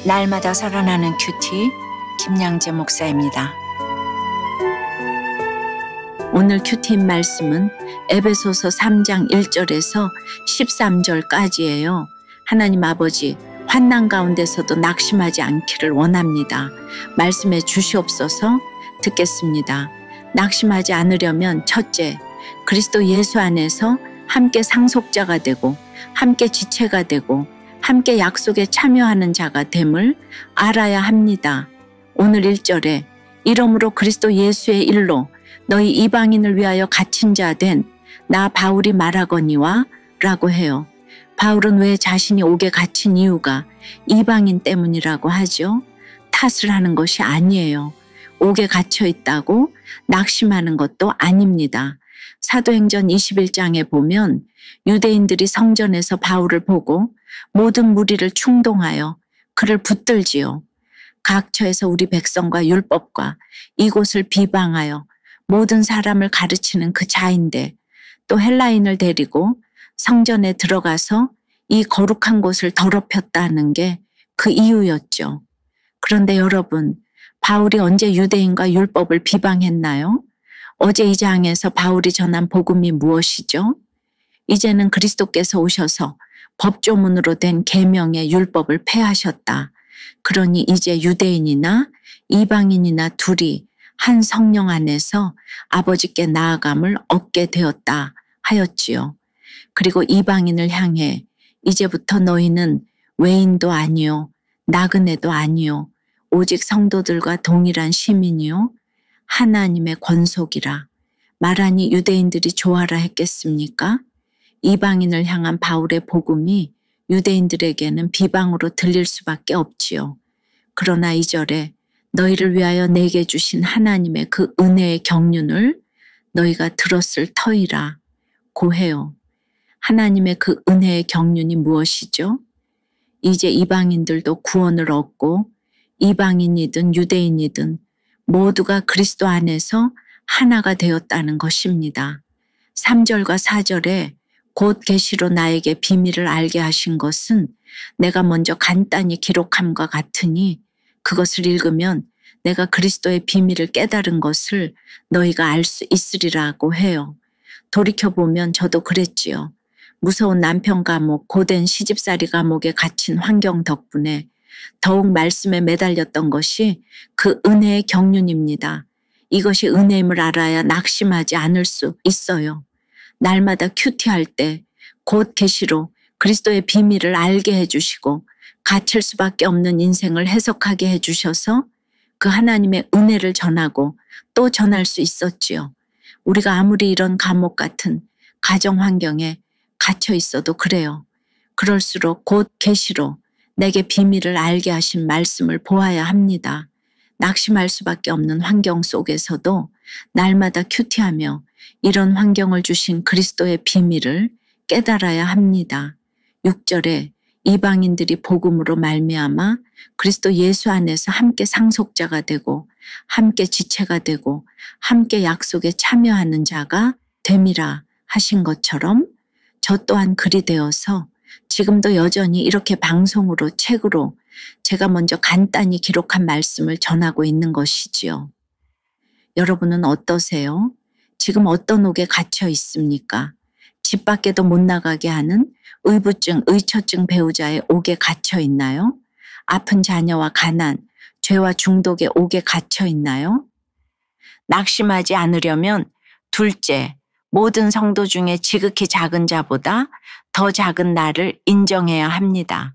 날마다 살아나는 큐티 김양재 목사입니다. 오늘 큐티인 말씀은 에베소서 3장 1절에서 13절까지예요. 하나님 아버지, 환난 가운데서도 낙심하지 않기를 원합니다. 말씀해 주시옵소서. 듣겠습니다. 낙심하지 않으려면 첫째, 그리스도 예수 안에서 함께 상속자가 되고 함께 지체가 되고 함께 약속에 참여하는 자가 됨을 알아야 합니다. 오늘 1절에 이러므로 그리스도 예수의 일로 너희 이방인을 위하여 갇힌 자 된 나 바울이 말하거니와 라고 해요. 바울은 왜 자신이 옥에 갇힌 이유가 이방인 때문이라고 하죠. 탓을 하는 것이 아니에요. 옥에 갇혀 있다고 낙심하는 것도 아닙니다. 사도행전 21장에 보면 유대인들이 성전에서 바울을 보고 모든 무리를 충동하여 그를 붙들지요. 각처에서 우리 백성과 율법과 이곳을 비방하여 모든 사람을 가르치는 그 자인데 또 헬라인을 데리고 성전에 들어가서 이 거룩한 곳을 더럽혔다는 게 그 이유였죠. 그런데 여러분, 바울이 언제 유대인과 율법을 비방했나요? 어제 이 장에서 바울이 전한 복음이 무엇이죠? 이제는 그리스도께서 오셔서 법조문으로 된 계명의 율법을 폐하셨다. 그러니 이제 유대인이나 이방인이나 둘이 한 성령 안에서 아버지께 나아감을 얻게 되었다 하였지요. 그리고 이방인을 향해 이제부터 너희는 외인도 아니요 나그네도 아니요 오직 성도들과 동일한 시민이요 하나님의 권속이라 말하니 유대인들이 좋아라 했겠습니까? 이방인을 향한 바울의 복음이 유대인들에게는 비방으로 들릴 수밖에 없지요. 그러나 2절에 너희를 위하여 내게 주신 하나님의 그 은혜의 경륜을 너희가 들었을 터이라 고해요. 하나님의 그 은혜의 경륜이 무엇이죠? 이제 이방인들도 구원을 얻고 이방인이든 유대인이든 모두가 그리스도 안에서 하나가 되었다는 것입니다. 3절과 4절에 곧 계시로 나에게 비밀을 알게 하신 것은 내가 먼저 간단히 기록함과 같으니 그것을 읽으면 내가 그리스도의 비밀을 깨달은 것을 너희가 알 수 있으리라고 해요. 돌이켜보면 저도 그랬지요. 무서운 남편 감옥, 고된 시집살이 감옥에 갇힌 환경 덕분에 더욱 말씀에 매달렸던 것이 그 은혜의 경륜입니다. 이것이 은혜임을 알아야 낙심하지 않을 수 있어요. 날마다 큐티할 때 곧 계시로 그리스도의 비밀을 알게 해주시고 갇힐 수밖에 없는 인생을 해석하게 해주셔서 그 하나님의 은혜를 전하고 또 전할 수 있었지요. 우리가 아무리 이런 감옥 같은 가정 환경에 갇혀 있어도 그래요. 그럴수록 곧 계시로 내게 비밀을 알게 하신 말씀을 보아야 합니다. 낙심할 수밖에 없는 환경 속에서도 날마다 큐티하며 이런 환경을 주신 그리스도의 비밀을 깨달아야 합니다. 6절에 이방인들이 복음으로 말미암아 그리스도 예수 안에서 함께 상속자가 되고 함께 지체가 되고 함께 약속에 참여하는 자가 됨이라 하신 것처럼 저 또한 그리 되어서 지금도 여전히 이렇게 방송으로 책으로 제가 먼저 간단히 기록한 말씀을 전하고 있는 것이지요. 여러분은 어떠세요? 지금 어떤 옥에 갇혀 있습니까? 집 밖에도 못 나가게 하는 의부증, 의처증 배우자의 옥에 갇혀 있나요? 아픈 자녀와 가난, 죄와 중독의 옥에 갇혀 있나요? 낙심하지 않으려면 둘째, 모든 성도 중에 지극히 작은 자보다 더 작은 나를 인정해야 합니다.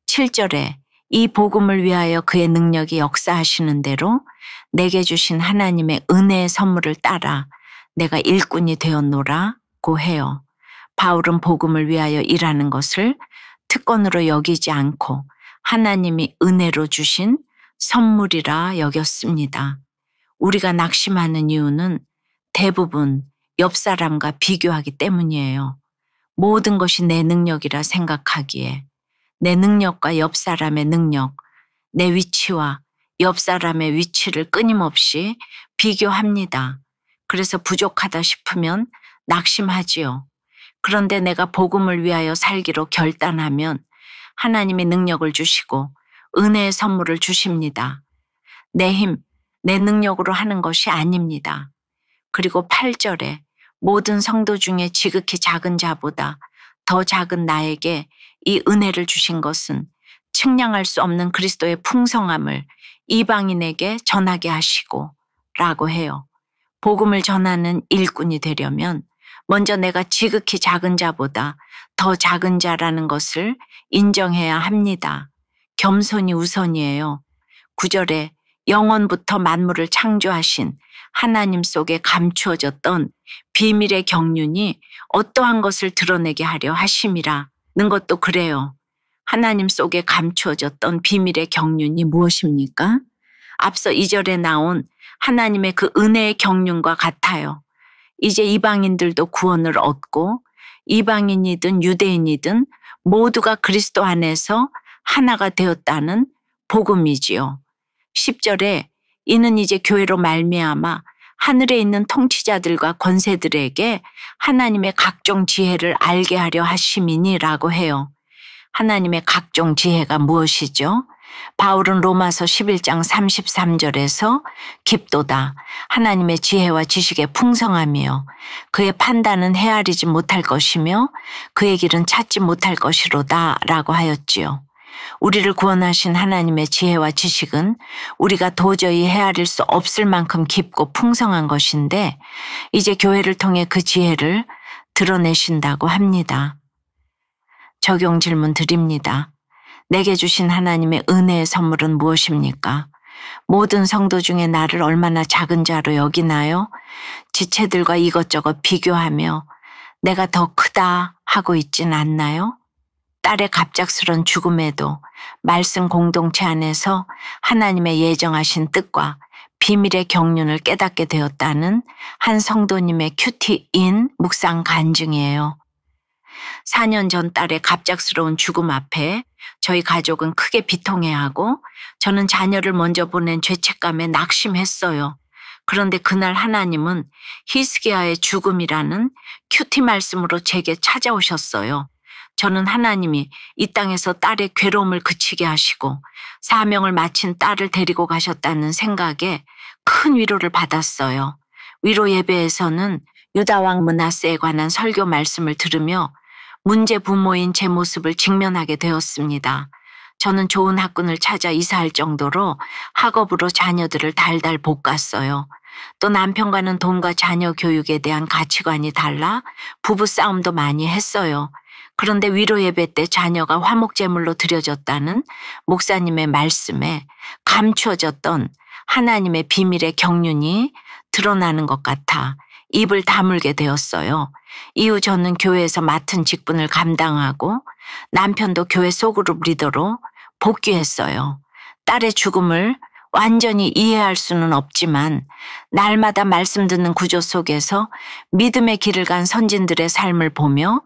7절에 이 복음을 위하여 그의 능력이 역사하시는 대로 내게 주신 하나님의 은혜의 선물을 따라 내가 일꾼이 되었노라고 해요. 바울은 복음을 위하여 일하는 것을 특권으로 여기지 않고 하나님이 은혜로 주신 선물이라 여겼습니다. 우리가 낙심하는 이유는 대부분 옆 사람과 비교하기 때문이에요. 모든 것이 내 능력이라 생각하기에 내 능력과 옆 사람의 능력, 내 위치와 옆 사람의 위치를 끊임없이 비교합니다. 그래서 부족하다 싶으면 낙심하지요. 그런데 내가 복음을 위하여 살기로 결단하면 하나님의 능력을 주시고 은혜의 선물을 주십니다. 내 힘, 내 능력으로 하는 것이 아닙니다. 그리고 8절에 모든 성도 중에 지극히 작은 자보다 더 작은 나에게 이 은혜를 주신 것은 측량할 수 없는 그리스도의 풍성함을 이방인에게 전하게 하시고 라고 해요. 복음을 전하는 일꾼이 되려면 먼저 내가 지극히 작은 자보다 더 작은 자라는 것을 인정해야 합니다. 겸손이 우선이에요. 9절에 영원부터 만물을 창조하신 하나님 속에 감추어졌던 비밀의 경륜이 어떠한 것을 드러내게 하려 하심이라는 것도 그래요. 하나님 속에 감추어졌던 비밀의 경륜이 무엇입니까? 앞서 2절에 나온 하나님의 그 은혜의 경륜과 같아요. 이제 이방인들도 구원을 얻고 이방인이든 유대인이든 모두가 그리스도 안에서 하나가 되었다는 복음이지요. 10절에 이는 이제 교회로 말미암아 하늘에 있는 통치자들과 권세들에게 하나님의 각종 지혜를 알게 하려 하심이니라고 해요. 하나님의 각종 지혜가 무엇이죠? 바울은 로마서 11장 33절에서 깊도다 하나님의 지혜와 지식의 풍성함이요 그의 판단은 헤아리지 못할 것이며 그의 길은 찾지 못할 것이로다 라고 하였지요. 우리를 구원하신 하나님의 지혜와 지식은 우리가 도저히 헤아릴 수 없을 만큼 깊고 풍성한 것인데 이제 교회를 통해 그 지혜를 드러내신다고 합니다. 적용 질문 드립니다. 내게 주신 하나님의 은혜의 선물은 무엇입니까? 모든 성도 중에 나를 얼마나 작은 자로 여기나요? 지체들과 이것저것 비교하며 내가 더 크다 하고 있진 않나요? 딸의 갑작스런 죽음에도 말씀 공동체 안에서 하나님의 예정하신 뜻과 비밀의 경륜을 깨닫게 되었다는 한 성도님의 큐티인 묵상 간증이에요. 4년 전 딸의 갑작스러운 죽음 앞에 저희 가족은 크게 비통해하고 저는 자녀를 먼저 보낸 죄책감에 낙심했어요. 그런데 그날 하나님은 히스기야의 죽음이라는 큐티 말씀으로 제게 찾아오셨어요. 저는 하나님이 이 땅에서 딸의 괴로움을 그치게 하시고 사명을 마친 딸을 데리고 가셨다는 생각에 큰 위로를 받았어요. 위로 예배에서는 유다왕 므낫세에 관한 설교 말씀을 들으며 문제 부모인 제 모습을 직면하게 되었습니다. 저는 좋은 학군을 찾아 이사할 정도로 학업으로 자녀들을 달달 볶았어요. 또 남편과는 돈과 자녀 교육에 대한 가치관이 달라 부부 싸움도 많이 했어요. 그런데 위로 예배 때 자녀가 화목제물로 드려졌다는 목사님의 말씀에 감추어졌던 하나님의 비밀의 경륜이 드러나는 것 같아 입을 다물게 되었어요. 이후 저는 교회에서 맡은 직분을 감당하고 남편도 교회 소그룹 리더로 복귀했어요. 딸의 죽음을 완전히 이해할 수는 없지만 날마다 말씀 듣는 구조 속에서 믿음의 길을 간 선진들의 삶을 보며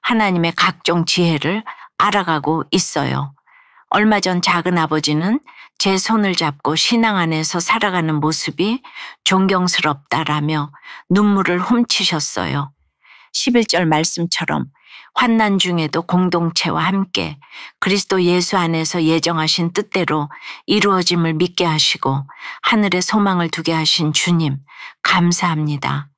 하나님의 각종 지혜를 알아가고 있어요. 얼마 전 작은 아버지는 제 손을 잡고 신앙 안에서 살아가는 모습이 존경스럽다라며 눈물을 훔치셨어요. 11절 말씀처럼 환난 중에도 공동체와 함께 그리스도 예수 안에서 예정하신 뜻대로 이루어짐을 믿게 하시고 하늘에 소망을 두게 하신 주님 감사합니다.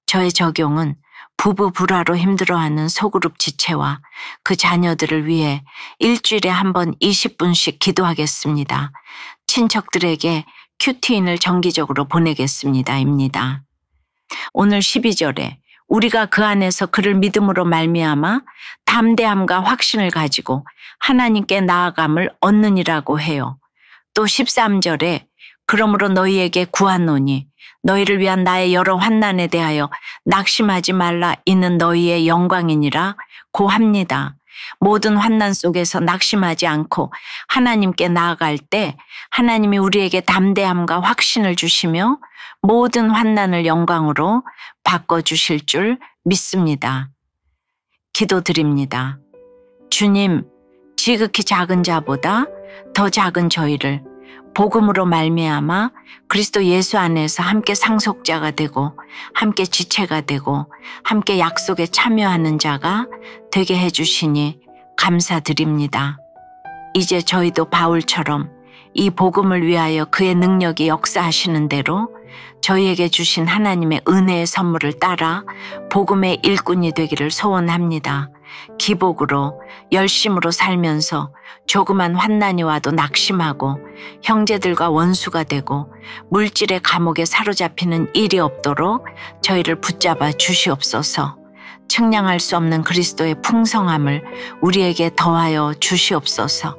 저의 적용은 부부 불화로 힘들어하는 소그룹 지체와 그 자녀들을 위해 일주일에 한 번 20분씩 기도하겠습니다. 친척들에게 큐티인을 정기적으로 보내겠습니다.입니다. 오늘 12절에 우리가 그 안에서 그를 믿음으로 말미암아 담대함과 확신을 가지고 하나님께 나아감을 얻느니라고 해요. 또 13절에 그러므로 너희에게 구하노니 너희를 위한 나의 여러 환난에 대하여 낙심하지 말라 이는 너희의 영광이니라 고합니다. 모든 환난 속에서 낙심하지 않고 하나님께 나아갈 때 하나님이 우리에게 담대함과 확신을 주시며 모든 환난을 영광으로 바꿔주실 줄 믿습니다. 기도드립니다. 주님, 지극히 작은 자보다 더 작은 저희를 복음으로 말미암아 그리스도 예수 안에서 함께 상속자가 되고 함께 지체가 되고 함께 약속에 참여하는 자가 되게 해주시니 감사드립니다. 이제 저희도 바울처럼 이 복음을 위하여 그의 능력이 역사하시는 대로 저희에게 주신 하나님의 은혜의 선물을 따라 복음의 일꾼이 되기를 소원합니다. 기복으로 열심으로 살면서 조그만 환난이 와도 낙심하고 형제들과 원수가 되고 물질의 감옥에 사로잡히는 일이 없도록 저희를 붙잡아 주시옵소서. 측량할 수 없는 그리스도의 풍성함을 우리에게 더하여 주시옵소서.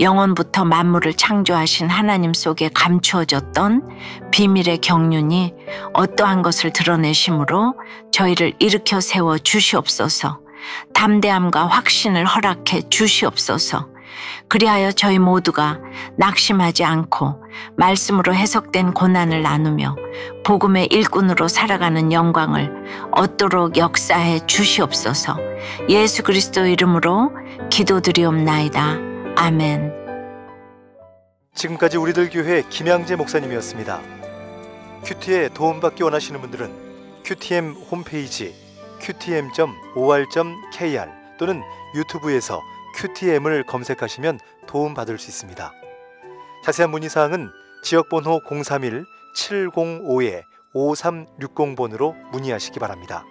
영원부터 만물을 창조하신 하나님 속에 감추어졌던 비밀의 경륜이 어떠한 것을 드러내심으로 저희를 일으켜 세워 주시옵소서. 담대함과 확신을 허락해 주시옵소서. 그리하여 저희 모두가 낙심하지 않고 말씀으로 해석된 고난을 나누며 복음의 일꾼으로 살아가는 영광을 얻도록 역사해 주시옵소서. 예수 그리스도 이름으로 기도드리옵나이다. 아멘. 지금까지 우리들 교회 김양재 목사님이었습니다. 큐티에 도움받기 원하시는 분들은 QTM 홈페이지 qtm.or.kr 또는 유튜브에서 QTM을 검색하시면 도움받을 수 있습니다. 자세한 문의사항은 지역번호 031-705-5360번으로 문의하시기 바랍니다.